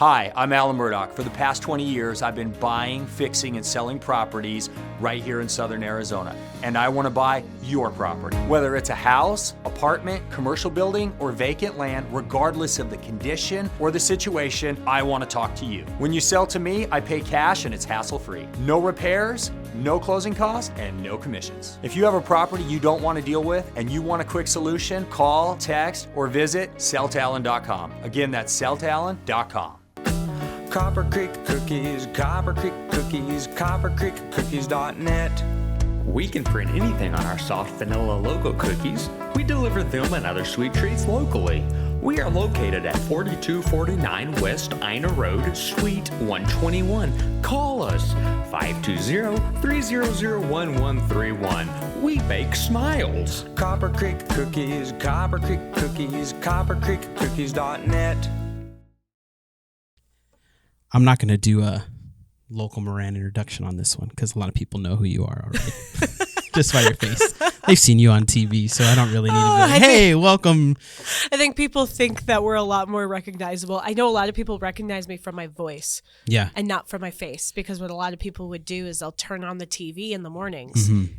Hi, I'm Alan Murdoch. For the past 20 years, I've been buying, fixing, and selling properties right here in Southern Arizona. And I want to buy your property. Whether it's a house, apartment, commercial building, or vacant land, regardless of the condition or the situation, I want to talk to you. When you sell to me, I pay cash and it's hassle-free. No repairs, no closing costs, and no commissions. If you have a property you don't want to deal with and you want a quick solution, call, text, or visit selltalon.com. Again, that's selltalon.com. Copper Creek Cookies, Copper Creek Cookies, coppercreekcookies.net. We can print anything on our soft vanilla logo cookies. We deliver them and other sweet treats locally. We are located at 4249 West Ina Road, Suite 121. Call us 520-300-1131. We bake smiles. Copper Creek Cookies, Copper Creek Cookies, coppercreekcookies.net. I'm not going to do a local Marana introduction on this one because a lot of people know who you are already. Just by your face. They've seen you on TV, so I don't really need to be like, hey, welcome. I think people think that we're a lot more recognizable. I know a lot of people recognize me from my voice. Yeah. And not from my face, because what a lot of people would do is they'll turn on the TV in the mornings. Mm-hmm.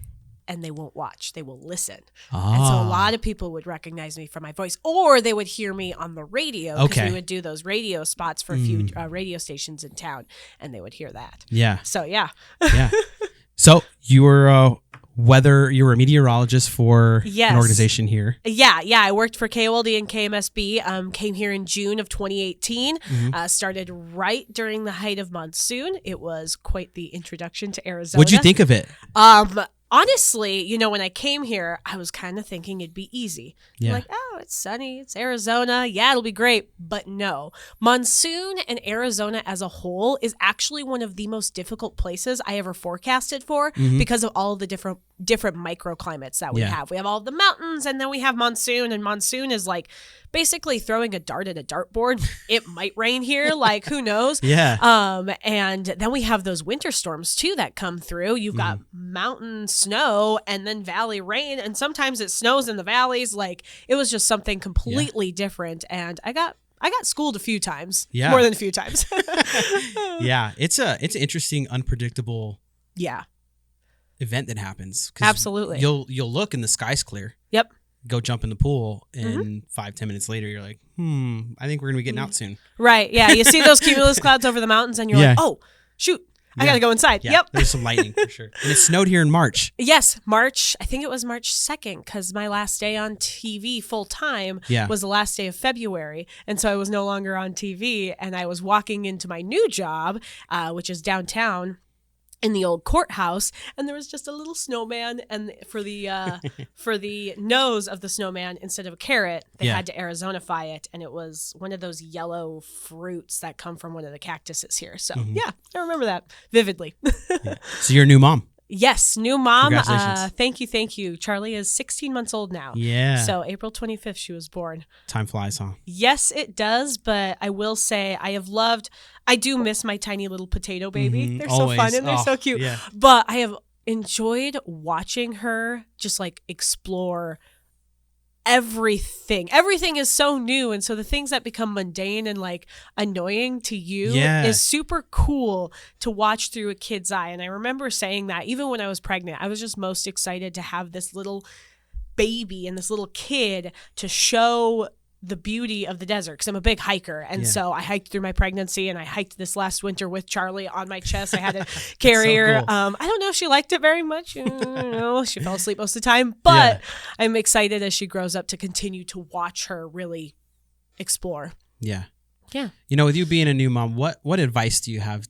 And they won't watch. They will listen. And so a lot of people would recognize me from my voice, or they would hear me on the radio because we would do those radio spots for a few radio stations in town, and they would hear that. Yeah. So, yeah. Yeah. So you were you were a meteorologist for an organization here. Yeah. I worked for KOLD and KMSB. Came here in June of 2018. Started right during the height of monsoon. It was quite the introduction to Arizona. What'd you think of it? Honestly, when I came here, I was kind of thinking it'd be easy. Yeah. Like, oh, it's sunny, it's Arizona. Yeah, it'll be great. But no, monsoon and Arizona as a whole is actually one of the most difficult places I ever forecasted for because of all of the different microclimates that we have. We have all the mountains, and then we have monsoon, and monsoon is like basically throwing a dart at a dartboard. It might rain here, like who knows? Yeah. And then we have those winter storms too that come through. You've got mountain snow and then valley rain, and sometimes it snows in the valleys. Like it was just something completely different, and I got schooled a few times. Yeah. More than a few times. Yeah. It's an interesting, unpredictable event that happens. Absolutely. You'll look and the sky's clear. Yep. Go jump in the pool, and 5-10 minutes later, you're like, I think we're going to be getting out soon. Right. Yeah. You see those cumulus clouds over the mountains, and you're like, oh, shoot. I got to go inside. Yeah, yep. There's some lightning for sure. And it snowed here in March. Yes, March. I think it was March 2nd because my last day on TV full time was the last day of February. And so I was no longer on TV, and I was walking into my new job, which is downtown in the old courthouse, and there was just a little snowman, and for the nose of the snowman, instead of a carrot, they had to Arizonify it, and it was one of those yellow fruits that come from one of the cactuses here. So I remember that vividly. So you're a new mom. Yes, new mom. Congratulations. Thank you. Charlie is 16 months old now. Yeah. So April 25th she was born. Time flies, huh? Yes, it does, but I will say I do miss my tiny little potato baby. They're Always. So fun and they're so cute. Yeah. But I have enjoyed watching her just like explore everything. Everything is so new, and so the things that become mundane and like annoying to you is super cool to watch through a kid's eye. And I remember saying that even when I was pregnant, I was just most excited to have this little baby and this little kid to show the beauty of the desert, because I'm a big hiker, and so I hiked through my pregnancy, and I hiked this last winter with Charlie on my chest. I had to carry her. So cool. I don't know if she liked it very much. She fell asleep most of the time, but I'm excited as she grows up to continue to watch her really explore. Yeah. Yeah. With you being a new mom, what advice do you have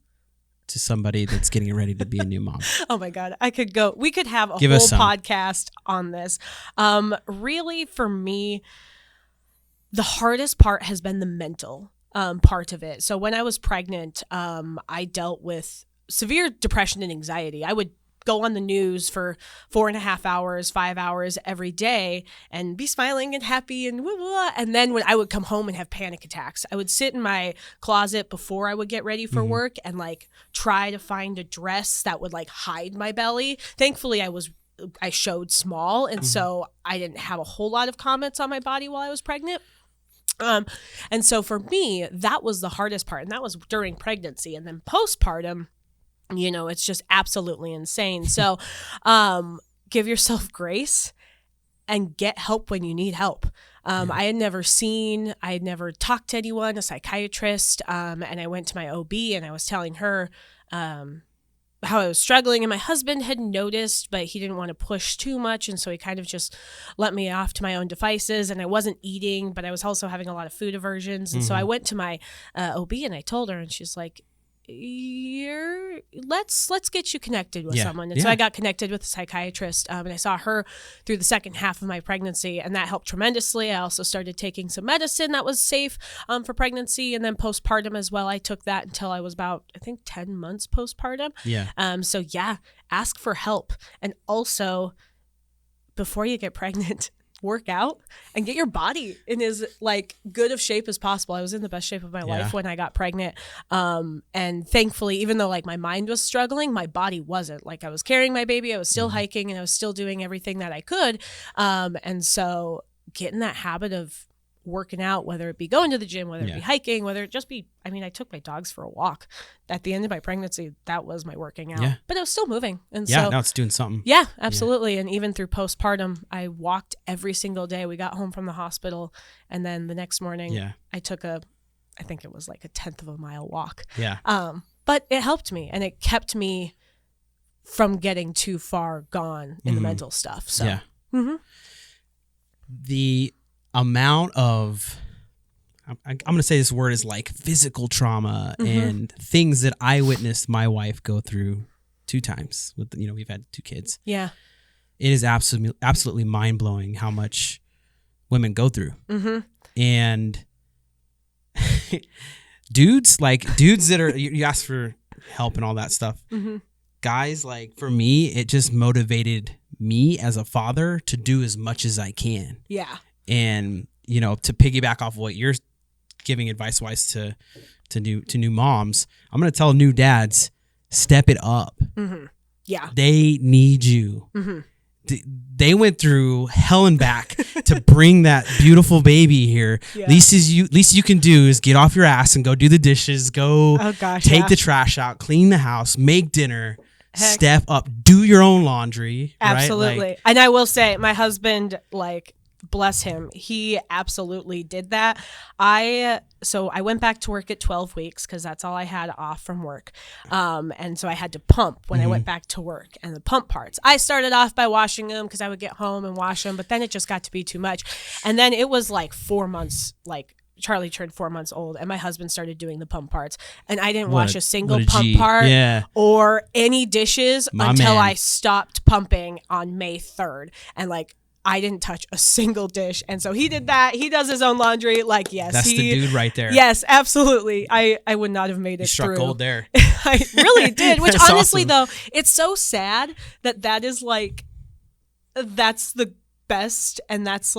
to somebody that's getting ready to be a new mom? Oh my God. We could have a whole podcast on this. Really, for me, the hardest part has been the mental part of it. So when I was pregnant, I dealt with severe depression and anxiety. I would go on the news for 4.5 hours, 5 hours every day and be smiling and happy and blah, blah. And then when I would come home and have panic attacks, I would sit in my closet before I would get ready for work and like try to find a dress that would like hide my belly. Thankfully, I showed small, and so I didn't have a whole lot of comments on my body while I was pregnant. And so for me, that was the hardest part. And that was during pregnancy. And then postpartum, it's just absolutely insane. So give yourself grace and get help when you need help. I had never talked to anyone, a psychiatrist, and I went to my OB and I was telling her how I was struggling, and my husband had noticed, but he didn't want to push too much, and so he kind of just let me off to my own devices, and I wasn't eating, but I was also having a lot of food aversions, and so I went to my OB and I told her, and she's like, let's get you connected with someone. And so I got connected with a psychiatrist, and I saw her through the second half of my pregnancy, and that helped tremendously. I also started taking some medicine that was safe for pregnancy, and then postpartum as well. I took that until I was about, I think, 10 months postpartum. So ask for help. And also, before you get pregnant, work out and get your body in as like good of shape as possible. I was in the best shape of my life when I got pregnant. And thankfully, even though like my mind was struggling, my body wasn't. Like I was carrying my baby, I was still hiking, and I was still doing everything that I could. And so get in that habit of working out, whether it be going to the gym, whether it be hiking, whether it just be, I took my dogs for a walk at the end of my pregnancy. That was my working out, but I was still moving. And so now it's doing something. Yeah, absolutely. And even through postpartum, I walked every single day. We got home from the hospital, and then the next morning I took I think it was like a 1/10 of a mile walk. But it helped me, and it kept me from getting too far gone in the mental stuff. So the amount of, I'm going to say this word is like physical trauma and things that I witnessed my wife go through 2 times with, we've had 2 kids. Yeah. It is absolutely mind blowing how much women go through. And dudes that are, you ask for help and all that stuff. Guys, like for me, it just motivated me as a father to do as much as I can. Yeah. And, to piggyback off what you're giving advice wise to new moms, I'm going to tell new dads, step it up. Yeah. They need you. They went through hell and back to bring that beautiful baby here. Least you can do is get off your ass and go do the dishes, take the trash out, clean the house, make dinner. Step up, do your own laundry. Absolutely. Right? And I will say, my husband, bless him, he absolutely did that. So I went back to work at 12 weeks because that's all I had off from work. And so I had to pump when I went back to work, and the pump parts. I started off by washing them because I would get home and wash them, but then it just got to be too much. And then it was like 4 months, Charlie turned 4 months old, and my husband started doing the pump parts, and I didn't wash a single pump part or any dishes until I stopped pumping on May 3rd. And I didn't touch a single dish. And so he did that. He does his own laundry. That's the dude right there. Yes, absolutely. I would not have made it through. You struck gold there. I really did. Which honestly, awesome. though, it's so sad that is that's the best, and that's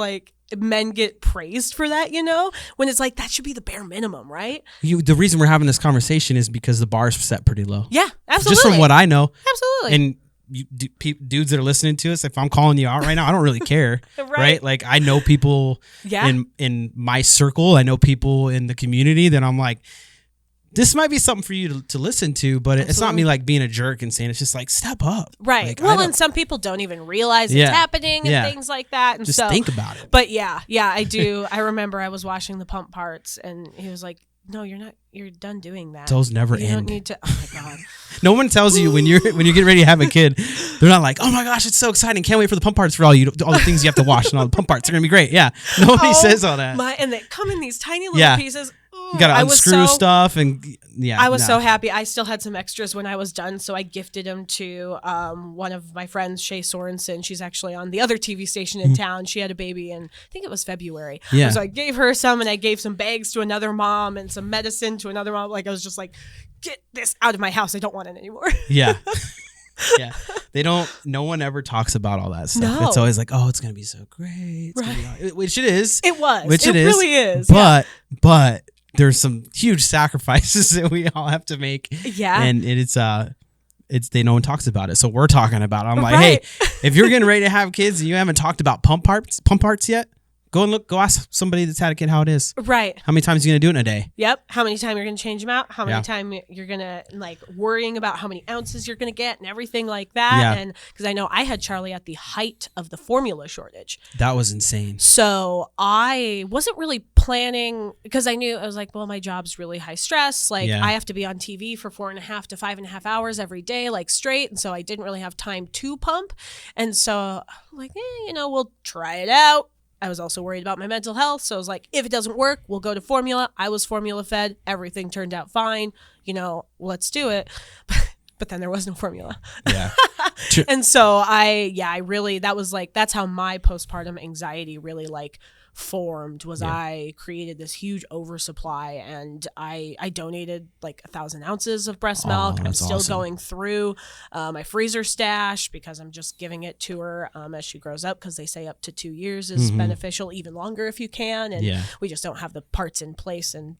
men get praised for that, when it's that should be the bare minimum, right? The reason we're having this conversation is because the bar's set pretty low. Yeah, absolutely. Just from what I know. Absolutely. And dudes that are listening to us, if I'm calling you out right now, I don't really care. Right? I know people in my circle. I know people in the community that I'm like, this might be something for you to listen to, but it's not me being a jerk and saying, it's just step up. Right. And some people don't even realize it's happening and things like that. And just think about it. But yeah, I do. I remember I was washing the pump parts, and he was like, no, you're not. You're done doing that. Those never end. You don't need to. Oh my God. No one tells you when you're getting ready to have a kid, they're not like, oh my gosh, it's so exciting. Can't wait for the pump parts for all the things you have to wash, and all the pump parts are going to be great. Yeah. Nobody says all that. And they come in these tiny little pieces. You got to unscrew stuff, and I was so happy. I still had some extras when I was done, so I gifted them to one of my friends, Shay Sorensen. She's actually on the other TV station in town. She had a baby in, I think it was February. Yeah. So I gave her some, and I gave some bags to another mom and some medicine to another mom. I was just get this out of my house. I don't want it anymore. Yeah. Yeah. No one ever talks about all that stuff. No. It's always oh, it's going to be so great. Which it is. It was. Which it really is. But there's some huge sacrifices that we all have to make. Yeah. And no one talks about it. So we're talking about it. I'm like, hey, if you're getting ready to have kids and you haven't talked about pump parts yet, Go ask somebody that's had a kid how it is. Right. How many times are you going to do it in a day? Yep. How many times you're going to change them out? How many times you're going to like worrying about how many ounces you're going to get and everything like that. Yeah. And because I know I had Charlie at the height of the formula shortage. That was insane. So I wasn't really planning because I knew I was like, well, my job's really high stress. Like I have to be on TV for 4.5 to 5.5 hours every day, like straight. And so I didn't really have time to pump. And so I'm like, we'll try it out. I was also worried about my mental health. So I was like, if it doesn't work, we'll go to formula. I was formula fed. Everything turned out fine. Let's do it. But then there was no formula. Yeah. And so I really, that's how my postpartum anxiety really like formed was I created this huge oversupply and I donated like 1,000 ounces of breast milk. I'm still going through my freezer stash because I'm just giving it to her as she grows up because they say up to 2 years is beneficial, even longer if you can. And we just don't have the parts in place in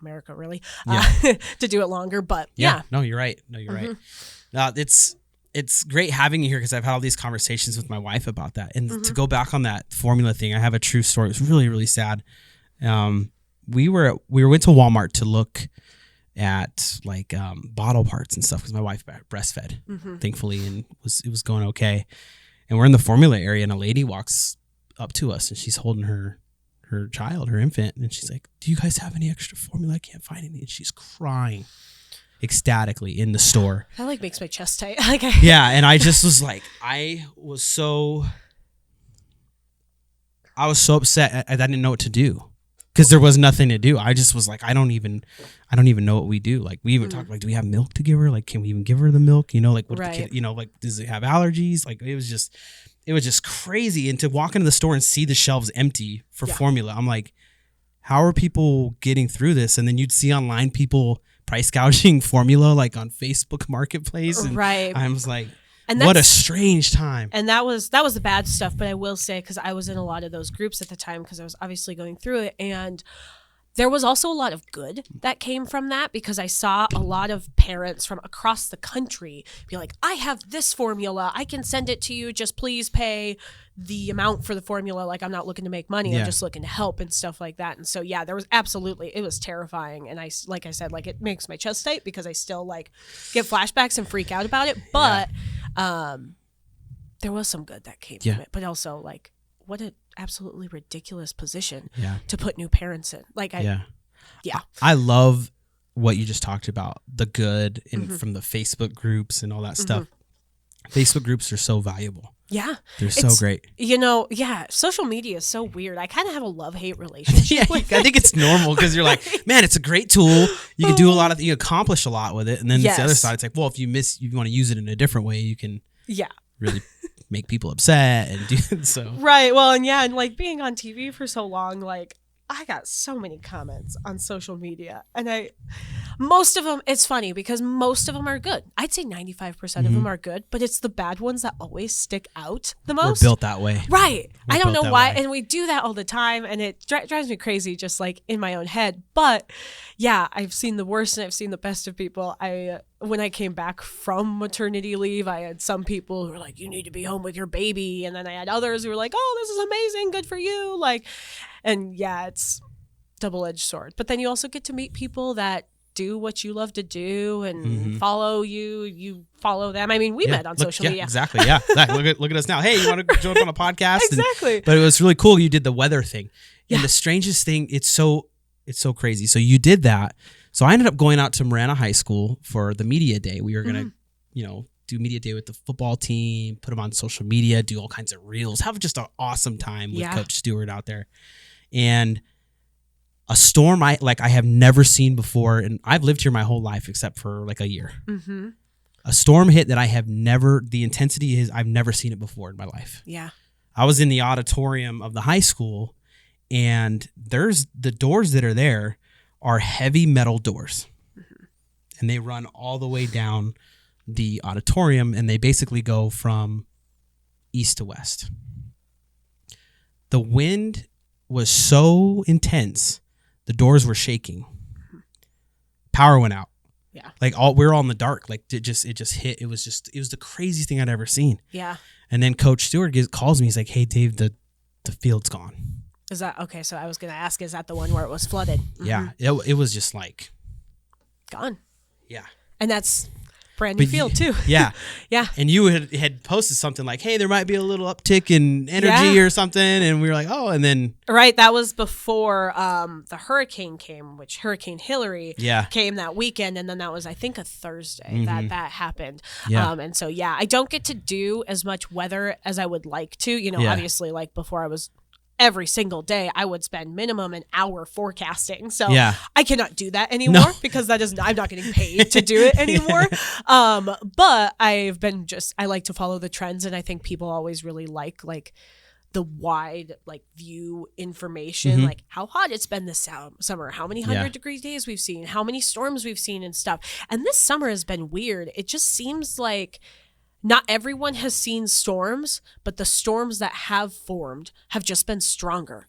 America really to do it longer. But no, you're right. Right. It's great having you here because I've had all these conversations with my wife about that. And to go back on that formula thing, I have a true story. It was really, really sad. We went to Walmart to look at like bottle parts and stuff because my wife breastfed, thankfully, and it was going okay. And we're in the formula area, and a lady walks up to us, and she's holding her child, her infant, and she's like, "Do you guys have any extra formula? I can't find any." And she's crying ecstatically in the store. That like makes my chest tight. And I just was like, I was so upset. I didn't know what to do because there was nothing to do. I just was like, I don't even know what we do. Like we even talked like, do we have milk to give her? Like, can we even give her the milk? Like what if the kid, like does it have allergies? Like it was just crazy. And to walk into the store and see the shelves empty for formula, I'm like, how are people getting through this? And then you'd see online people price gouging formula like on Facebook Marketplace. And I was like, what a strange time. And that was the bad stuff. But I will say, because I was in a lot of those groups at the time because I was obviously going through it. And there was also a lot of good that came from that because I saw a lot of parents from across the country be like, I have this formula. I can send it to you. Just please pay the amount for the formula. Like I'm not looking to make money. I'm just looking to help and stuff like that. And so, there was it was terrifying. And like I said, like it makes my chest tight because I still like get flashbacks and freak out about it. But there was some good that came from it, but also like what an absolutely ridiculous position to put new parents in. Like I love what you just talked about, the good from the Facebook groups and all that stuff. Facebook groups are so valuable. Yeah. They're so great. Social media is so weird. I kind of have a love-hate relationship with it. I think it's normal because you're like, man, it's a great tool. You can do you accomplish a lot with it. And then the other side, it's like, well, if you want to use it in a different way, you can really make people upset and do so. Right. Well, and like being on TV for so long, like I got so many comments on social media and most of them, it's funny because most of them are good. I'd say 95% of them are good, but it's the bad ones that always stick out the most. We're built that way. Right. I don't know why. And we do that all the time and it drives me crazy just like in my own head. But I've seen the worst and I've seen the best of people. When I came back from maternity leave, I had some people who were like, you need to be home with your baby. And then I had others who were like, oh, this is amazing. Good for you. And it's double-edged sword. But then you also get to meet people that do what you love to do and follow you follow them. I mean, we met on social media. Exactly. Yeah. Look at us now. Hey, you want to jump on a podcast? Exactly. But it was really cool. You did the weather thing. Yeah. And the strangest thing, it's so crazy. So you did that. So I ended up going out to Marana High School for the media day. We were going to, do media day with the football team, put them on social media, do all kinds of reels, have just an awesome time with Coach Stewart out there. And a storm I have never seen before, and I've lived here my whole life except for like a year. A storm hit that the intensity is, I've never seen it before in my life. Yeah. I was in the auditorium of the high school, and there's the doors that are there are heavy metal doors. And they run all the way down the auditorium, and they basically go from east to west. The wind was so intense, the doors were shaking. Power went out. Yeah. Like we were all in the dark. Like it just hit. It was the craziest thing I'd ever seen. Yeah. And then Coach Stewart calls me. He's like, "Hey, Dave, the field's gone." Is that okay? So I was going to ask, is that the one where it was flooded? Mm-hmm. Yeah, it was just like gone. Yeah, and that's brand new field too. Yeah, yeah. And you had posted something like, "Hey, there might be a little uptick in energy or something," and we were like, "Oh," and then that was before the hurricane came, which Hurricane Hillary came that weekend, and then that was I think a Thursday that happened. Yeah. And so I don't get to do as much weather as I would like to. You know, obviously, like before I was. Every single day I would spend minimum an hour forecasting. So I cannot do that anymore because I'm not getting paid to do it anymore. But I like to follow the trends, and I think people always really like the wide view information, like how hot it's been this summer, how many 100-degree days we've seen, how many storms we've seen and stuff. And this summer has been weird. It just seems like not everyone has seen storms, but the storms that have formed have just been stronger.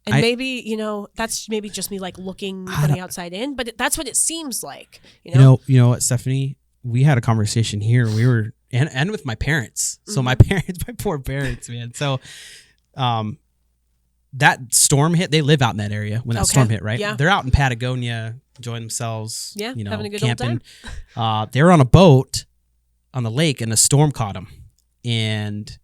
And maybe, that's maybe just me looking from the outside in, but that's what it seems like. You know what, Stephanie? We had a conversation here. We were and with my parents. So my poor parents, man. So that storm hit, they live out in that area when that storm hit, right? Yeah. They're out in Patagonia enjoying themselves, having a good camping. old time. They were on a boat on the lake, and a storm caught them, and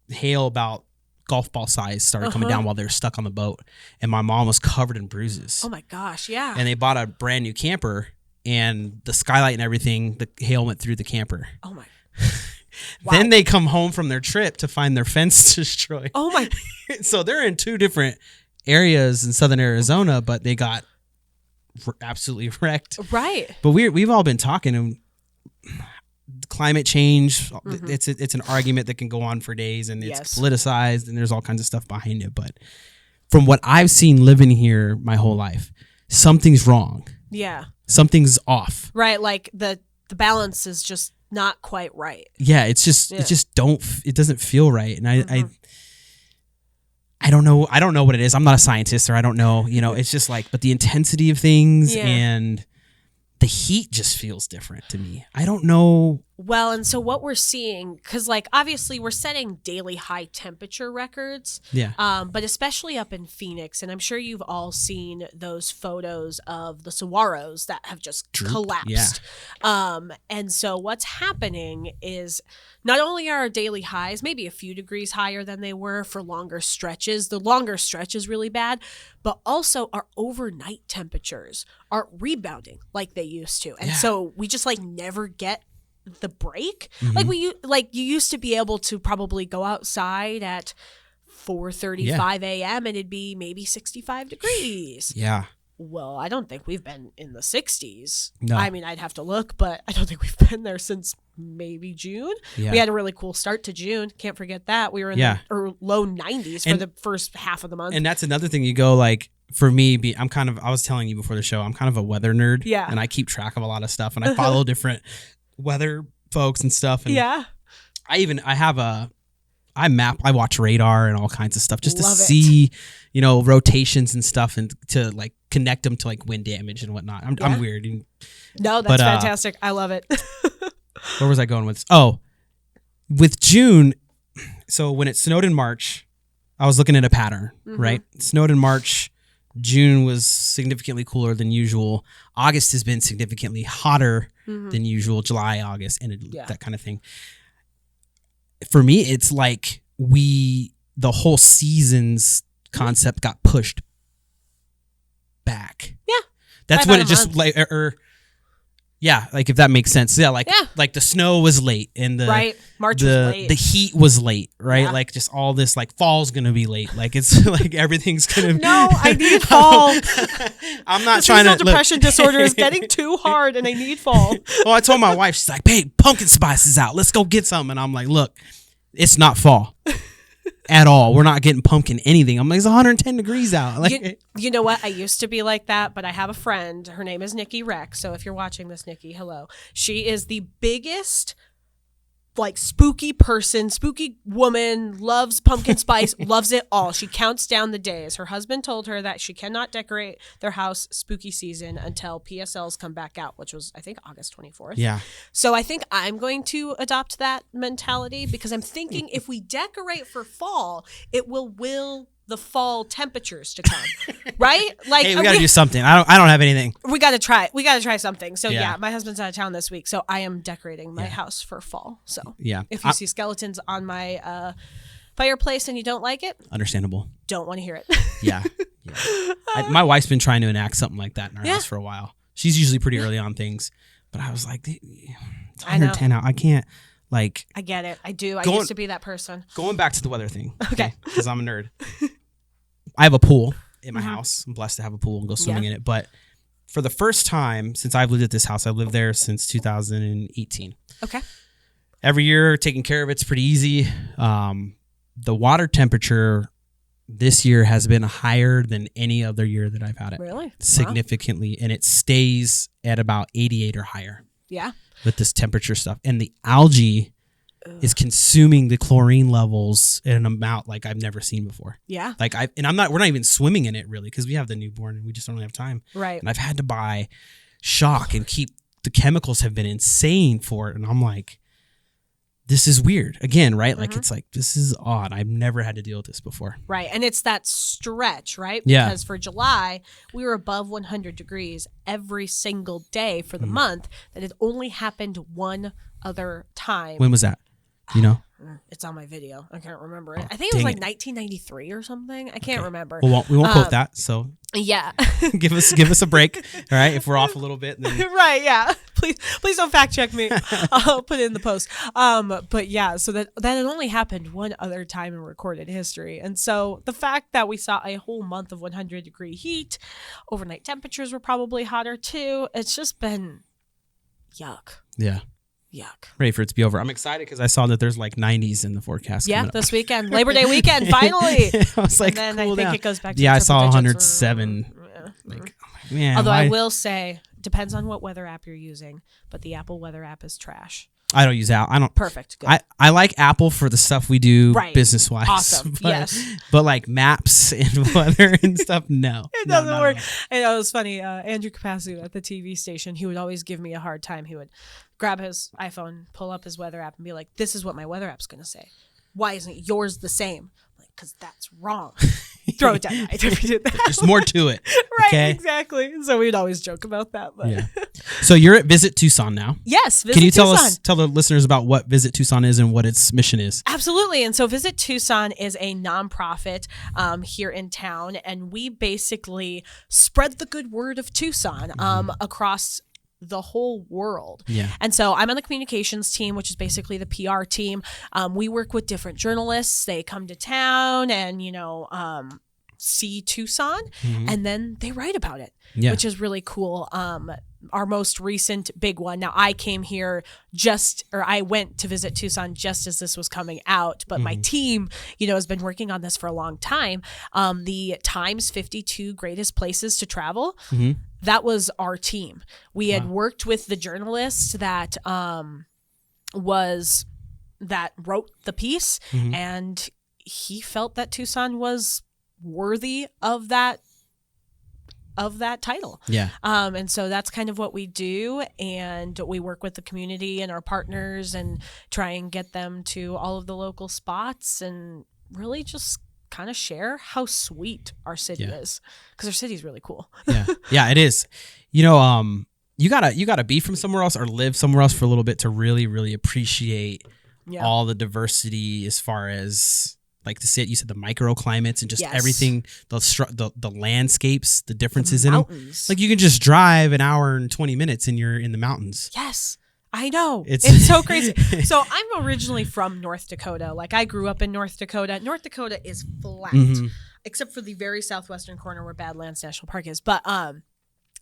hail about golf ball size started coming down while they were stuck on the boat, and my mom was covered in bruises. Oh my gosh, yeah. And they bought a brand new camper, and the skylight and everything, the hail went through the camper. Oh my. Wow. Then they come home from their trip to find their fence destroyed. Oh my. So they're in two different areas in southern Arizona, but they got absolutely wrecked. Right. But we've all been talking, and climate change, it's an argument that can go on for days, and it's politicized, and there's all kinds of stuff behind it. But from what I've seen living here my whole life, something's wrong. Yeah. Something's off. Right. Like the balance is just not quite right. Yeah. It's just, it doesn't feel right. And I don't know. I don't know what it is. I'm not a scientist, or I don't know, it's just but the intensity of things and the heat just feels different to me. I don't know. Well, and so what we're seeing, because obviously we're setting daily high temperature records. Yeah. But especially up in Phoenix, and I'm sure you've all seen those photos of the saguaros that have just collapsed. Yeah. And so what's happening is not only are our daily highs maybe a few degrees higher than they were for longer stretches, the longer stretch is really bad, but also our overnight temperatures aren't rebounding like they used to. And so we just never get the break. You used to be able to probably go outside at 4:35 a.m. and it'd be maybe 65 degrees. Yeah. Well, I don't think we've been in the 60s. No. I mean, I'd have to look, but I don't think we've been there since maybe June. Yeah. We had a really cool start to June. Can't forget that. We were in the low 90s for the first half of the month. And that's another thing. You go for me, I was telling you before the show, I'm kind of a weather nerd. Yeah. And I keep track of a lot of stuff, and I follow different weather folks and stuff. And I watch radar and all kinds of stuff just to see, rotations and stuff, and to connect them to wind damage and whatnot. I'm weird. No, that's fantastic. I love it. Where was I going with this? Oh, with June. So when it snowed in March, I was looking at a pattern, right? It snowed in March. June was significantly cooler than usual. August has been significantly hotter than usual. July, August, and that kind of thing. For me, it's the whole season's concept got pushed back. Yeah. That's what it just if that makes sense. Yeah, the snow was late, and March was late. The heat was late, right? Yeah. Just all this fall's gonna be late. It's everything's gonna. No, I need fall. I'm not trying to. Depression disorder is getting too hard, and I need fall. Well, I told my wife, she's like, "Babe, pumpkin spice is out. Let's go get some." And I'm like, "Look, it's not fall." At all. We're not getting pumpkin anything. I'm it's 110 degrees out. You know what? I used to be like that, but I have a friend. Her name is Nikki Reck. So if you're watching this, Nikki, hello. She is the biggest spooky person, spooky woman, loves pumpkin spice, loves it all. She counts down the days. Her husband told her that she cannot decorate their house spooky season until PSLs come back out, which was, I think, August 24th. Yeah. So I think I'm going to adopt that mentality, because I'm thinking if we decorate for fall, it will the fall temperatures to come, right? Like, hey, we got to do something. I don't have anything. We got to try something. So Yeah. my husband's out of town this week, so I am decorating my house for fall. So Yeah. if you see skeletons on my fireplace and you don't like it, Understandable. don't want to hear it. Yeah. My wife's been trying to enact something like that in our house for a while. She's usually pretty early on things, but I was like, it's 110 out. I can't, like. I get it. I do. I used to be that person. Going back to the weather thing. Okay. Because I'm a nerd. I have a pool in my house. I'm blessed to have a pool and go swimming in it. But for the first time since I've lived at this house, I've lived there since 2018. Okay. Every year, taking care of it's pretty easy. The water temperature this year has been higher than any other year that I've had it. Really? Significantly. Wow. And it stays at about 88 or higher. Yeah. With this temperature stuff. And the algae is consuming the chlorine levels in an amount like I've never seen before. Yeah. Like we're not even swimming in it really because we have the newborn and we just don't have time. Right. And I've had to buy shock and the chemicals have been insane for it. And I'm like, this is weird. Again, right? Like, it's like, this is odd. I've never had to deal with this before. Right. And it's that stretch, right? Yeah. Because for July, we were above 100 degrees every single day for the month. That had only happened one other time. When was that? You know? It's on my video. I can't remember it. I think it was like 1993 or something. I can't remember. Well, we won't quote that. So yeah. give us a break. All right. If we're off a little bit, then right. Yeah. Please don't fact check me. I'll put it in the post. But yeah, so that had only happened one other time in recorded history. And so the fact that we saw a whole month of 100-degree heat, overnight temperatures were probably hotter too. It's just been yuck. Yeah. Yuck. Ready for it to be over. I'm excited because I saw that there's like 90s in the forecast. Yeah, this weekend, Labor Day weekend, finally. I was like, and then cool I think down. it goes back to I triple saw digits. 107. Yeah. Like, oh, man. Although why? I will say, depends on what weather app you're using, but the Apple weather app is trash. I don't use Apple. I don't. Perfect. Good. I like Apple for the stuff we do Right. business wise. Awesome. But, Yes. But like maps and weather and stuff, no. It No, doesn't not work. at all. And it was funny. Andrew Capasso at the TV station, he would always give me a hard time. He would grab his iPhone, pull up his weather app, and be like, "This is what my weather app's going to say. Why isn't yours the same?" I'm like, because that's wrong. Throw it down. I never did that. There's more to it. Right. Okay? Exactly. So we'd always joke about that. But Yeah. So you're at Visit Tucson now. yes. Visit Can you Tucson. tell the listeners about what Visit Tucson is and what its mission is? Absolutely. And so Visit Tucson is a nonprofit here in town, and we basically spread the good word of Tucson across the whole world. Yeah. And so I'm on the communications team, which is basically the PR team. We work with different journalists. They come to town and, see Tucson, and then they write about it, which is really cool. Our most recent big one. Now, I came here I went to Visit Tucson just as this was coming out, but my team, has been working on this for a long time. The Times 52 Greatest Places to Travel, that was our team. We had worked with the journalist that wrote the piece, and he felt that Tucson was worthy of that title. Yeah. And so that's kind of what we do, and we work with the community and our partners and try and get them to all of the local spots and really just kind of share how sweet our city is, because our city is really cool. Yeah, it is. You gotta be from somewhere else or live somewhere else for a little bit to really, really appreciate all the diversity as far as like you said the microclimates and just everything, the landscapes, the differences in them. Like you can just drive an hour and 20 minutes and you're in the mountains. Yes. I know. It's so crazy. So I'm originally from North Dakota. Like I grew up in North Dakota. North Dakota is flat, except for the very southwestern corner where Badlands National Park is. But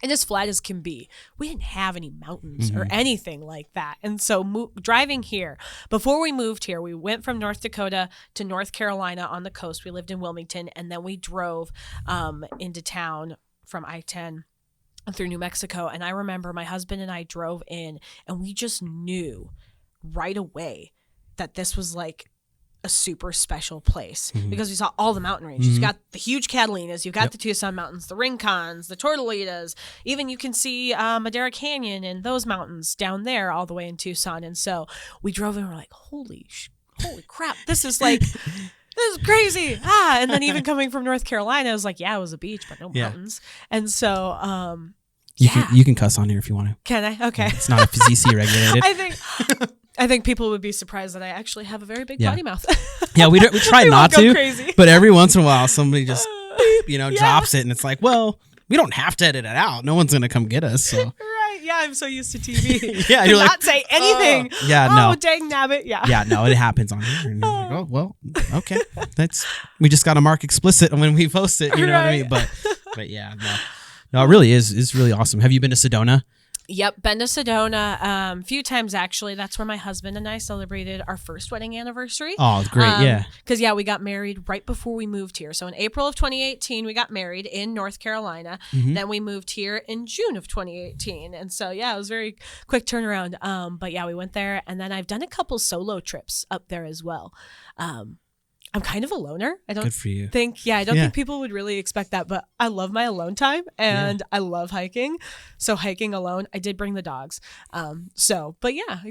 and as flat as can be. We didn't have any mountains or anything like that. And so driving here, before we moved here, we went from North Dakota to North Carolina on the coast. We lived in Wilmington, and then we drove into town from I-10 through New Mexico. And I remember my husband and I drove in, and we just knew right away that this was like a super special place because we saw all the mountain ranges. You got the huge Catalinas, you've got the Tucson Mountains, the Rincons, the Tortolitas, even you can see Madera Canyon and those mountains down there all the way in Tucson. And so we drove in and we're like, holy crap, this is like this is crazy. And then even coming from North Carolina, I was like, yeah, it was a beach, but no mountains. And so, you can cuss on here if you want to. Can I? Okay. It's not FCC regulated. I think people would be surprised that I actually have a very big potty mouth. Yeah, we try not to, crazy. But every once in a while somebody just drops it, and it's like, well, we don't have to edit it out. No one's gonna come get us. So. Right? Yeah, I'm so used to TV. Yeah, you're not say anything. No. Oh, dang nabbit. Yeah. Yeah, no, it happens on here. And you're like, oh well, okay. We just got to mark explicit when we post it. You know what I mean? But yeah, no, it really is. It's really awesome. Have you been to Sedona? Yep, been to Sedona a few times actually. That's where my husband and I celebrated our first wedding anniversary. Oh, great, yeah. Because, we got married right before we moved here. So in April of 2018, we got married in North Carolina. Mm-hmm. Then we moved here in June of 2018. And so, it was very quick turnaround. But we went there. And then I've done a couple solo trips up there as well. I'm kind of a loner. I don't think people would really expect that, but I love my alone time and I love hiking. So hiking alone, I did bring the dogs. I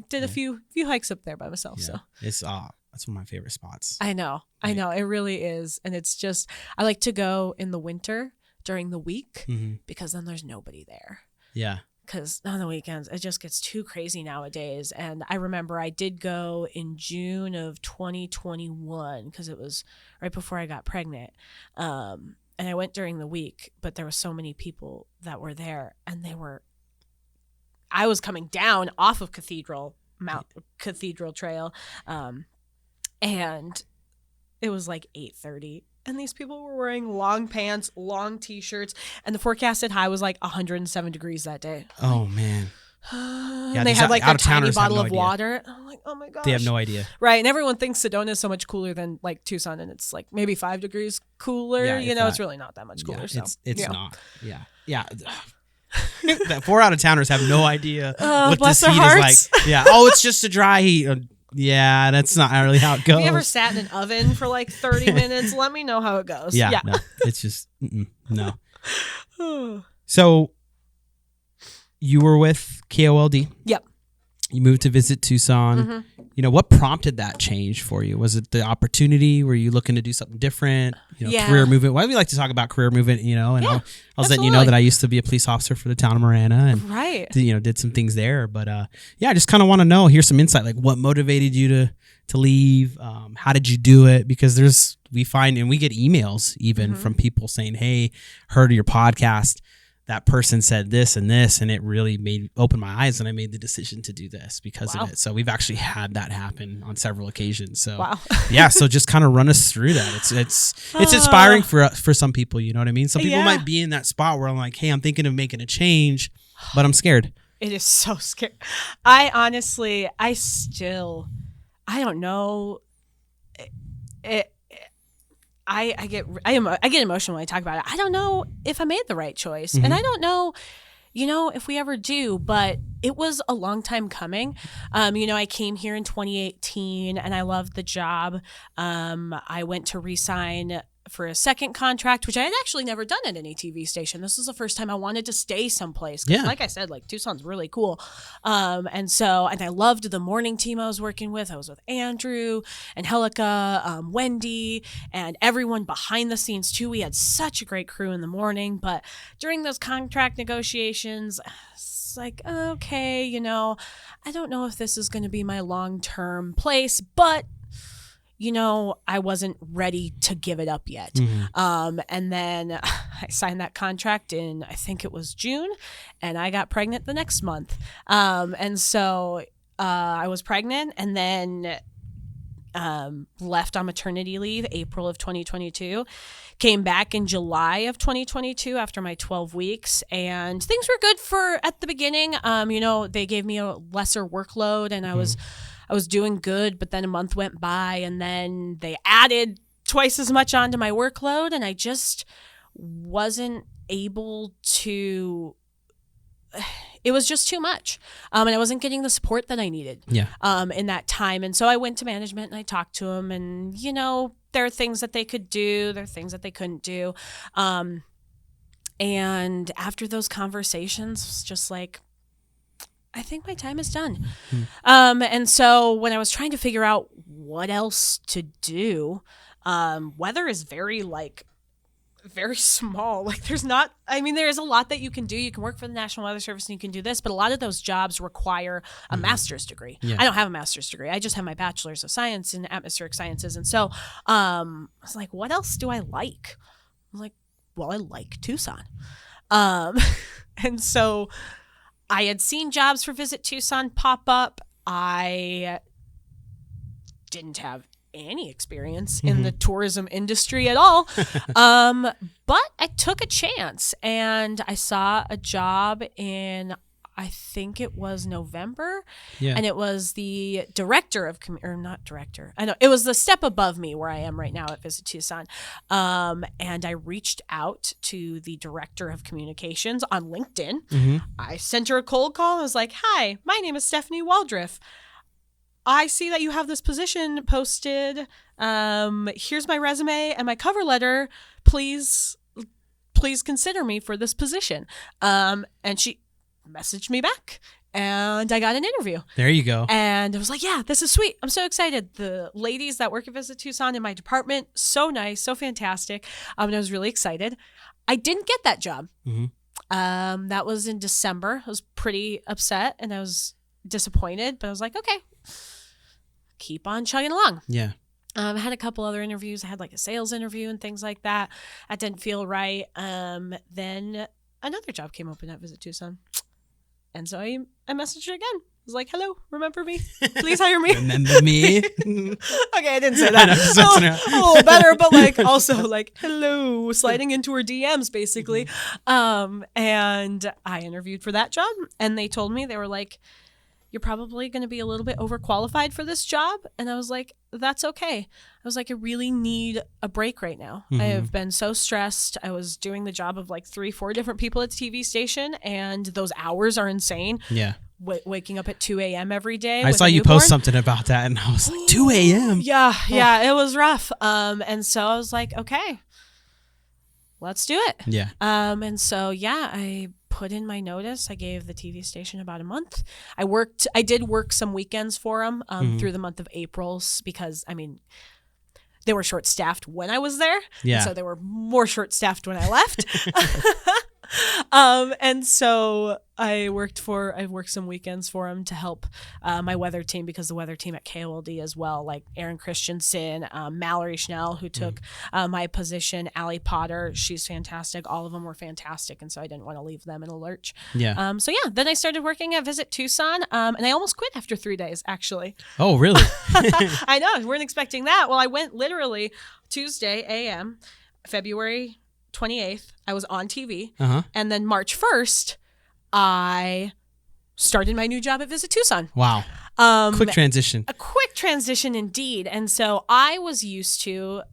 did a few hikes up there by myself. So it's that's one of my favorite spots. I know. It really is. And it's just, I like to go in the winter during the week because then there's nobody there. Yeah. Because on the weekends, it just gets too crazy nowadays. And I remember I did go in June of 2021 because it was right before I got pregnant. And I went during the week, but there were so many people that were there. And I was coming down off of Cathedral Trail. And it was like 8:30. And these people were wearing long pants, long T-shirts, and the forecasted high was like 107 degrees that day. Oh, man. And they had like a tiny bottle of water. And I'm like, oh my gosh. They have no idea. Right. And everyone thinks Sedona is so much cooler than like Tucson. And it's like maybe 5 degrees cooler. It's really not that much cooler. Yeah, it's not. Yeah. Yeah. That 4 out-of-towners have no idea what this heat is like. Yeah. Oh, it's just a dry heat. Yeah, that's not really how it goes. Have you ever sat in an oven for like 30 minutes? Let me know how it goes. Yeah. No, it's just, no. So you were with KOLD. Yep. You moved to visit Tucson. Mm-hmm. What prompted that change for you? Was it the opportunity? Were you looking to do something different? Career movement. Why do we like to talk about career movement? And I was letting you know that I used to be a police officer for the town of Marana, and did some things there. But I just kind of want to know. Here's some insight. Like, what motivated you to leave? How did you do it? Because we find and we get emails even from people saying, "Hey, heard of your podcast. That person said this and this, and it really opened my eyes, and I made the decision to do this because of it." So we've actually had that happen on several occasions. So so just kind of run us through that. It's inspiring for some people. You know what I mean? Some people might be in that spot where I'm like, hey, I'm thinking of making a change, but I'm scared. It is so scary. I honestly, I don't know. I get emotional when I talk about it. I don't know if I made the right choice. And I don't know, if we ever do, but it was a long time coming. I came here in 2018 and I loved the job. I went to re-sign for a second contract, which I had actually never done at any TV station. This was the first time I wanted to stay someplace. Yeah. Like I said, like Tucson's really cool. And I loved the morning team I was working with. I was with Andrew and Helica, Wendy, and everyone behind the scenes too. We had such a great crew in the morning, but during those contract negotiations, it's like, okay, I don't know if this is going to be my long-term place, but I wasn't ready to give it up yet. Mm-hmm. And then I signed that contract in, I think it was June, and I got pregnant the next month. And so I was pregnant and then left on maternity leave April of 2022, came back in July of 2022 after my 12 weeks, and things were good at the beginning. They gave me a lesser workload and I was doing good, but then a month went by and then they added twice as much onto my workload and I just wasn't able to, it was just too much. And I wasn't getting the support that I needed in that time. And so I went to management and I talked to them and, there are things that they could do, there are things that they couldn't do. And after those conversations, it was just like, I think my time is done. And so when I was trying to figure out what else to do, Weather is very small. Like there's a lot that you can do. You can work for the National Weather Service and you can do this, but a lot of those jobs require a master's degree. I don't have a master's degree. I just have my bachelor's of science in atmospheric sciences. And so I was like, what else do I like? I was like, well, I like Tucson. And so I had seen jobs for Visit Tucson pop up. I didn't have any experience in the tourism industry at all. But I took a chance and I saw a job in, I think it was November. Yeah. And it was the director of, not director. I know it was the step above me where I am right now at Visit Tucson. And I reached out to the director of communications on LinkedIn. I sent her a cold call. I was like, hi, my name is Stephanie Waldref. I see that you have this position posted. Here's my resume and my cover letter. Please consider me for this position. And she messaged me back and I got an interview. There you go. And I was like, yeah, this is sweet. I'm so excited. The ladies that work at Visit Tucson in my department, so nice, so fantastic. And I was really excited. I didn't get that job. That was in December. I was pretty upset and I was disappointed, but I was like, okay, keep on chugging along. Yeah. I had a couple other interviews. I had like a sales interview and things like that. That didn't feel right. Then another job came open at Visit Tucson. And so I messaged her again. I was like, hello, remember me? Please hire me. Remember me? Okay, I didn't say that. A little better, but like also like, hello, sliding into her DMs basically. And I interviewed for that job and they told me, they were like, you're probably going to be a little bit overqualified for this job. And I was like, that's okay. I was like, I really need a break right now. I have been so stressed. I was doing the job of like 3-4 different people at the TV station and those hours are insane. Yeah. Waking up at 2 a.m. every day. I saw you post something about that and I was like, 2 a.m.? Yeah, it was rough. And so I was like, okay, let's do it. Yeah. And so, I put in my notice. I gave the TV station about a month. I did work some weekends for them through the month of April because, they were short-staffed when I was there. Yeah. So they were more short-staffed when I left. And so I worked some weekends for him to help my weather team because the weather team at KOLD as well, like Aaron Christensen, Mallory Schnell, who took my position, Allie Potter, she's fantastic. All of them were fantastic. And so I didn't want to leave them in a lurch. Yeah. Then I started working at Visit Tucson and I almost quit after 3 days, actually. Oh, really? I know. I weren't expecting that. Well, I went literally Tuesday a.m., February 28th, I was on TV. And then March 1st, I started my new job at Visit Tucson. Wow. Quick transition. A quick transition indeed. And so I was used to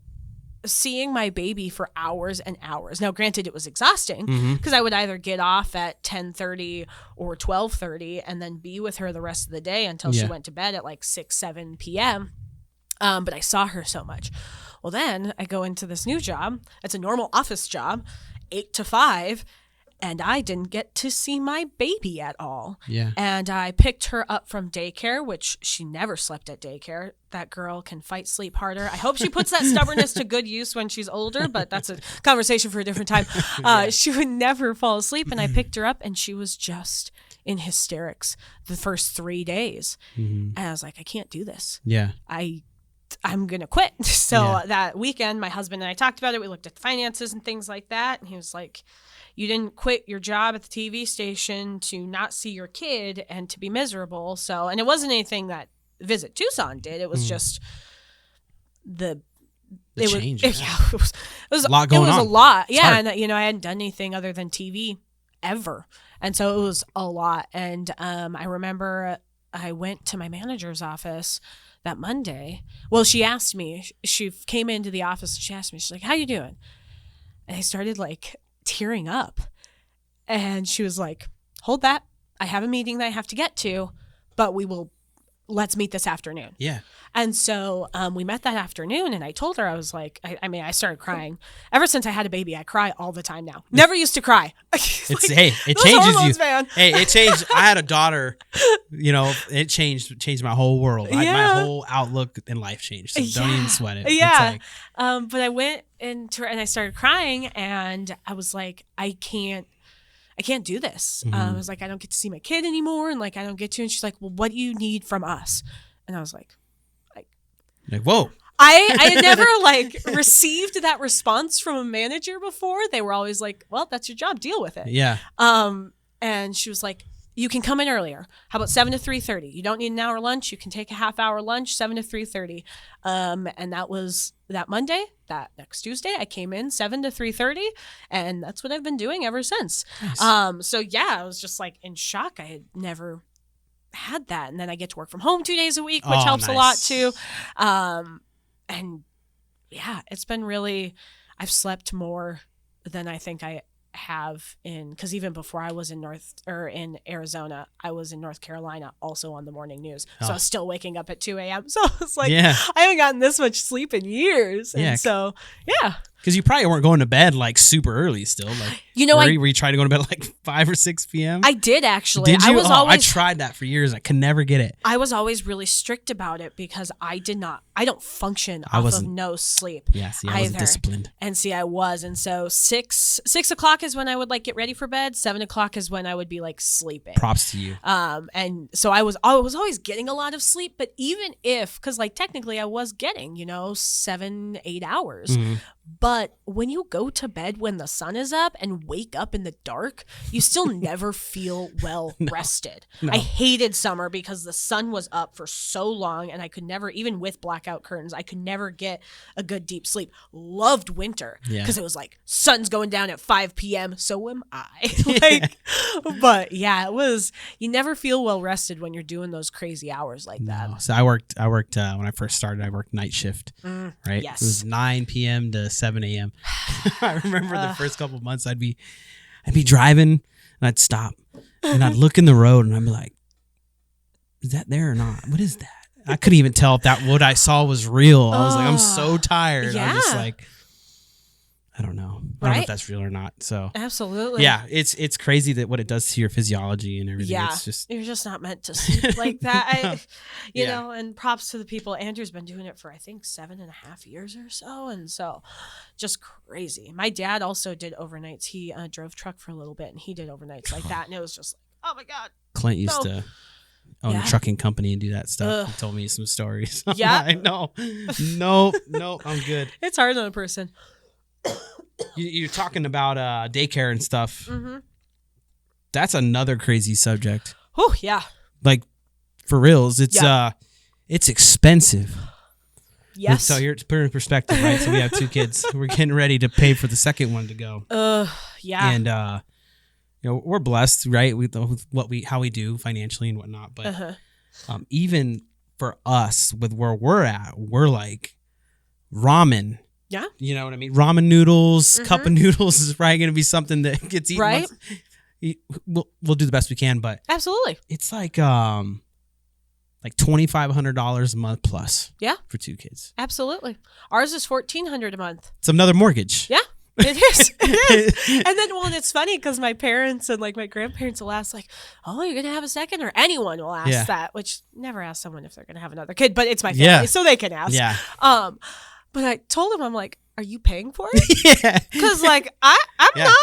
seeing my baby for hours and hours. Now, granted, it was exhausting because I would either get off at 10:30 or 12:30 and then be with her the rest of the day until she went to bed at like 6, 7 p.m. But I saw her so much. Well, then I go into this new job. It's a normal office job, 8 to 5, and I didn't get to see my baby at all. Yeah. And I picked her up from daycare, which she never slept at daycare. That girl can fight sleep harder. I hope she puts that stubbornness to good use when she's older, but that's a conversation for a different time. She would never fall asleep, and I picked her up, and she was just in hysterics the first 3 days. And I was like, I can't do this. Yeah. I'm going to quit. So that weekend, my husband and I talked about it. We looked at the finances and things like that. And he was like, you didn't quit your job at the TV station to not see your kid and to be miserable. So, and it wasn't anything that Visit Tucson did. It was just change. It was a lot going on. It was a lot. It's yeah. hard. And, I hadn't done anything other than TV ever. And so it was a lot. And I remember I went to my manager's office that Monday. Well, she asked me, she came into the office and she asked me, she's like, how you doing? And I started like tearing up. And she was like, hold that. I have a meeting that I have to get to, but we will let's meet this afternoon. Yeah. And so we met that afternoon, and I told her, I was like, I started crying. Ever since I had a baby, I cry all the time now. Never used to cry. It changes you. Man. Hey, it changed. I had a daughter, it changed my whole world. My whole outlook in life changed. So don't even sweat it. Yeah. But I went into and I started crying, and I was like, I can't do this. I was like, I don't get to see my kid anymore. And like, I don't get to. And she's like, well, what do you need from us? And I was like, whoa. I had never received that response from a manager before. They were always like, well, that's your job. Deal with it. Yeah. And she was like, you can come in earlier. How about 7 to 3:30? You don't need an hour lunch. You can take a half-hour lunch, 7 to 3:30. And that was that Monday. That next Tuesday, I came in 7 to 3:30, and that's what I've been doing ever since. Nice. So yeah, I was just like in shock. I had never had that, and then I get to work from home 2 days a week, which helps a lot too. And yeah, it's been really. I've slept more than I think I have because even before I was in Arizona, I was in North Carolina also on the morning news. So I was still waking up at 2 a.m. So it's like, I haven't gotten this much sleep in years. And so, yeah. Because you probably weren't going to bed super early still. Were you trying to go to bed at 5 or 6 p.m.? I did actually. Did you? I tried that for years. I could never get it. I was always really strict about it because I don't function off of no sleep. Yeah, see, I wasn't disciplined. And see, I was. And so 6 o'clock is when I would get ready for bed. 7 o'clock is when I would be sleeping. Props to you. And so I was always getting a lot of sleep, but even because technically I was getting, 7-8 hours. Mm-hmm. But when you go to bed when the sun is up and wake up in the dark, you still never feel well rested. No. I hated summer because the sun was up for so long and I could never, even with blackout curtains, I could never get a good deep sleep. Loved winter because it was sun's going down at 5 p.m. So am I. But yeah, it was, you never feel well rested when you're doing those crazy hours like that. So I worked when I first started, I worked night shift, right? Yes. It was 9 p.m. to 7 a.m. I remember the first couple of months I'd be driving and I'd stop and I'd look in the road and I'd be like, is that there or not? What is that? I couldn't even tell if what I saw was real. I was like, I'm so tired. Yeah. I'm just like, I don't know. I don't know if that's real or not. So absolutely. Yeah, it's crazy that what it does to your physiology and everything. Yeah. It's just, you're just not meant to sleep like that. You know, and props to the people. Andrew's been doing it for I think 7.5 years or so. And so just crazy. My dad also did overnights. He drove truck for a little bit and he did overnights like that. And it was just like, oh my God. Clint used to own a trucking company and do that stuff. He told me some stories. Yeah. I know. Nope, I'm good. It's hard on a person. You're talking about daycare and stuff. Mm-hmm. That's another crazy subject. Oh yeah. For reals, it's expensive. Yes. And so here to put it in perspective, right? So we have 2 kids. We're getting ready to pay for the second one to go. Yeah. And we're blessed, right? With how we do financially and whatnot. But even for us, with where we're at, we're like ramen. Yeah. You know what I mean? Ramen noodles, cup of noodles is probably going to be something that gets eaten. Right. We'll do the best we can, but absolutely. It's like $2,500 a month plus. Yeah. For 2 kids. Absolutely. Ours is $1,400 a month. It's another mortgage. Yeah. It is. It is. And then, and it's funny because my parents and my grandparents will ask oh, you're going to have a second? Or anyone will ask that, which never ask someone if they're going to have another kid, but it's my family, so they can ask. Yeah. But I told him, I'm like, are you paying for it? Yeah. Because I'm not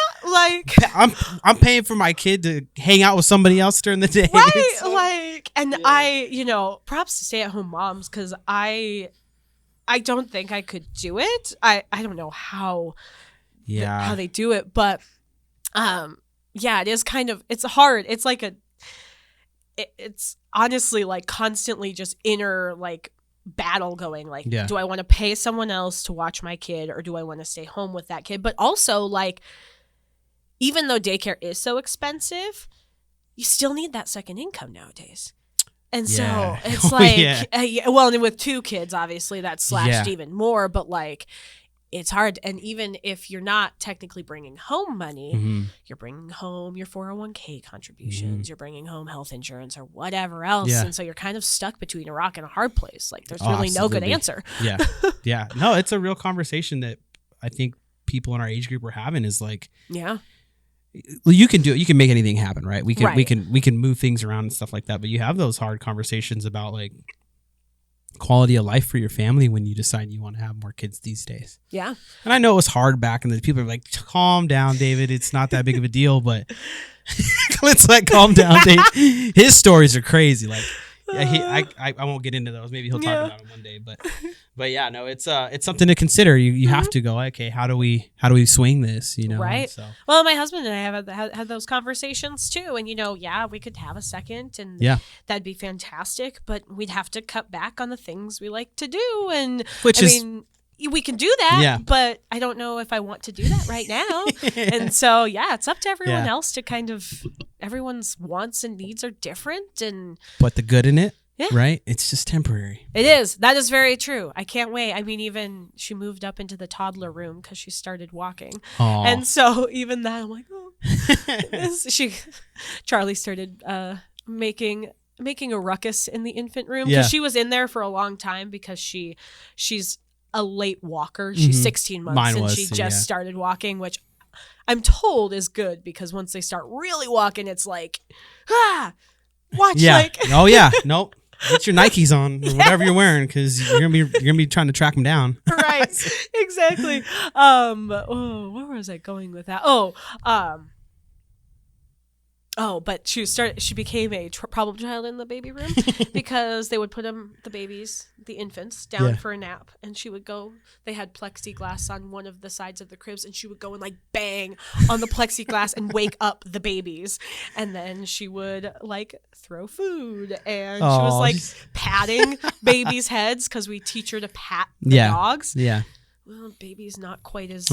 I'm paying for my kid to hang out with somebody else during the day. Right. I, props to stay at home moms because I don't think I could do it. I don't know how they do it, but it is kind of, it's hard. It's it's honestly constantly just inner battle going do I want to pay someone else to watch my kid or do I want to stay home with that kid? But also even though daycare is so expensive, you still need that second income nowadays. And so it's and with 2 kids, obviously that's slashed even more, but it's hard. And even if you're not technically bringing home money, you're bringing home your 401k contributions, you're bringing home health insurance or whatever else. Yeah. And so you're kind of stuck between a rock and a hard place. Like there's really no good answer. Yeah. Yeah. No, it's a real conversation that I think people in our age group are having is like, yeah. Well, you can do it. You can make anything happen, right? We can move things around and stuff like that. But you have those hard conversations about like quality of life for your family when you decide you want to have more kids these days. Yeah. And I know it was hard back in the people are like, calm down, David. It's not that big of a deal, but Clint's like, calm down, Dave. His stories are crazy. Like, yeah, I won't get into those. Maybe he'll talk about them one day. But yeah, no, it's something to consider. You have to go, okay, how do we swing this? You know, right? So. Well, my husband and I have had those conversations too, and we could have a second, and that'd be fantastic. But we'd have to cut back on the things we like to do, and we can do that, but I don't know if I want to do that right now. And so, it's up to everyone else to kind of, everyone's wants and needs are different. And put the good in it, right? It's just temporary. It is. That is very true. I can't wait. I mean, even she moved up into the toddler room because she started walking. Aww. And so even that, I'm like, Charlie started making a ruckus in the infant room because she was in there for a long time because she's a late walker. She's 16 months she just started walking, which I'm told is good because once they start really walking, it's like, watch. Like, oh yeah, nope. Get your Nikes on or whatever you're wearing because you're gonna be trying to track them down. Right, exactly. Where was I going with that? But she became a problem child in the baby room because they would put the infants down for a nap, and she would go, they had plexiglass on one of the sides of the cribs, and she would go and like bang on the plexiglass and wake up the babies. And then she would like throw food, and she was like patting babies' heads because we teach her to pat the dogs. Yeah. Well, baby's not quite as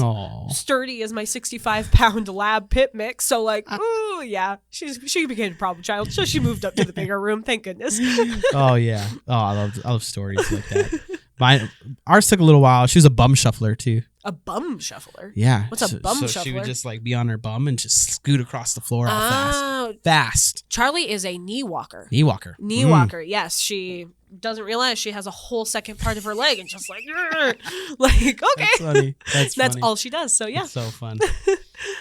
sturdy as my 65-pound lab pit mix. So like, she became a problem child. So she moved up to the bigger room. Thank goodness. Oh yeah. Oh, I love stories like that. Ours took a little while. She was a bum shuffler too. A bum shuffler? Yeah. What's a bum shuffler? She would just like be on her bum and just scoot across the floor fast. Charlie is a knee walker. Knee walker. Yes. She doesn't realize she has a whole second part of her leg and just like okay. That's funny. That's all she does. So yeah. That's so fun.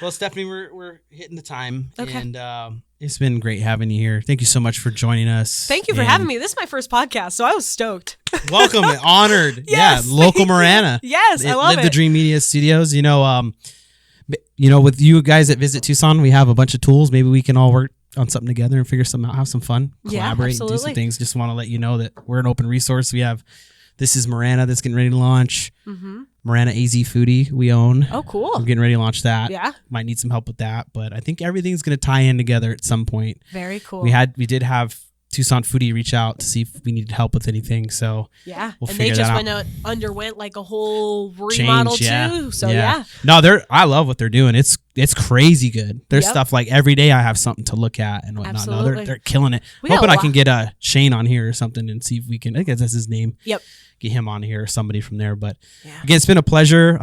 Well, Stephanie, we're hitting the time, and it's been great having you here. Thank you so much for joining us. Thank you for having me. This is my first podcast, so I was stoked. Welcome, honored. Yes, local Marana. Yes, I love it. Live the Dream Media Studios. With you guys at Visit Tucson, we have a bunch of tools. Maybe we can all work on something together and figure something out, have some fun, collaborate, and do some things. Just want to let you know that we're an open resource. We have, this is Marana that's getting ready to launch. Marana AZ Foodie we own. Oh, cool. We're getting ready to launch that. Yeah. Might need some help with that, but I think everything's going to tie in together at some point. Very cool. We did have Tucson Foodie reach out to see if we needed help with anything. So yeah, we'll and they just underwent like a whole remodel too. So yeah. No, I love what they're doing. It's crazy good. There's stuff like every day I have something to look at and whatnot. Absolutely. No, they're killing it. Hoping I can get Shane on here or something and see if we can. I think that's his name. Yep. Get him on here or somebody from there. But again, it's been a pleasure.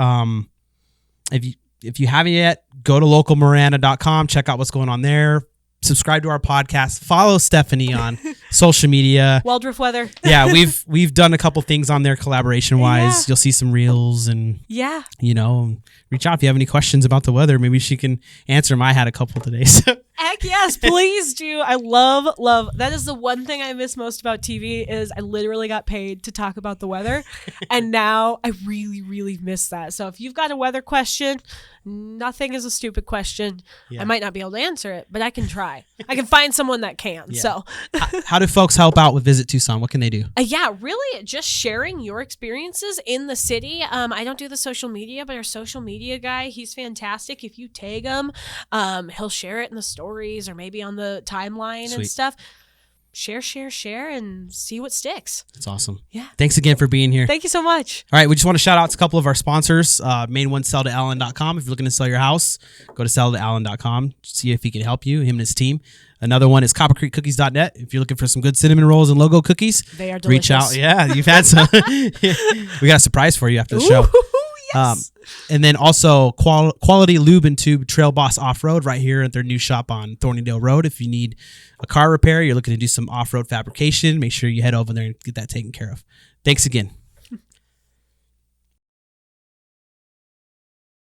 If you haven't yet, go to localmarana.com. Check out what's going on there. Subscribe to our podcast. Follow Stephanie on social media. Waldref weather. Yeah, we've done a couple things on there collaboration wise. You'll see some reels and reach out if you have any questions about the weather. Maybe she can answer them. I had a couple today. So. Heck yes, please do. I love that is the one thing I miss most about TV is I literally got paid to talk about the weather, and now I really, really miss that. So if you've got a weather question, nothing is a stupid question. Yeah. I might not be able to answer it, but I can try. I can find someone that can. Yeah. So how do folks help out with Visit Tucson? What can they do? Really just sharing your experiences in the city. I don't do the social media, but our social media guy, he's fantastic. If you tag him, he'll share it in the stories or maybe on the timeline and stuff. Share, and see what sticks. That's awesome. Yeah. Thanks again for being here. Thank you so much. All right. We just want to shout out to a couple of our sponsors. Main one, selltoallen.com. If you're looking to sell your house, go to selltoallen.com. See if he can help you, him and his team. Another one is coppercreekcookies.net. If you're looking for some good cinnamon rolls and logo cookies, they are delicious. Reach out. Yeah, you've had some. We got a surprise for you after the show. And then also Quality Lube and Tube Trail Boss Off-Road right here at their new shop on Thornydale Road. If you need a car repair, you're looking to do some off-road fabrication, make sure you head over there and get that taken care of. Thanks again.